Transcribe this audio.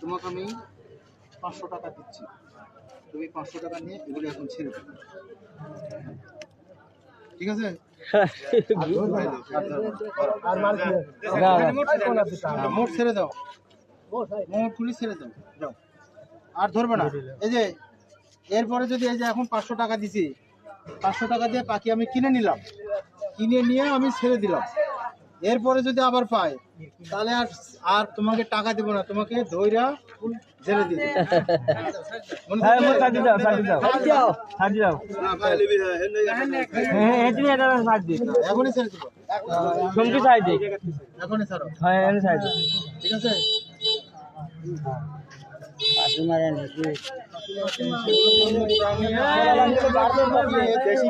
তোমাকে আমি 500 টাকা দিচ্ছি, তুমি 500 টাকা নিয়ে এগুলো এখন ছেড়ে দেবে, ঠিক আছে? মোট ছেড়ে দাও, মোট পুলিশ ছেড়ে দাও, যাও আর ধরবে না। এই যে এরপরে যদি এই যে এখন 500 টাকা দিছি, 500 টাকা দিয়ে পাখি আমি কিনে নিলাম, কিনে নিয়ে আমি ছেড়ে দিলাম, এরপরে যদি আবার পাই তাহলে আর তোমাকে টাকা দেবো না, তোমাকে ধইরা ছেড়ে দিই। এখনই ছেড়ে দিব, এখনই ছাড়ো, ঠিক আছে? দেশি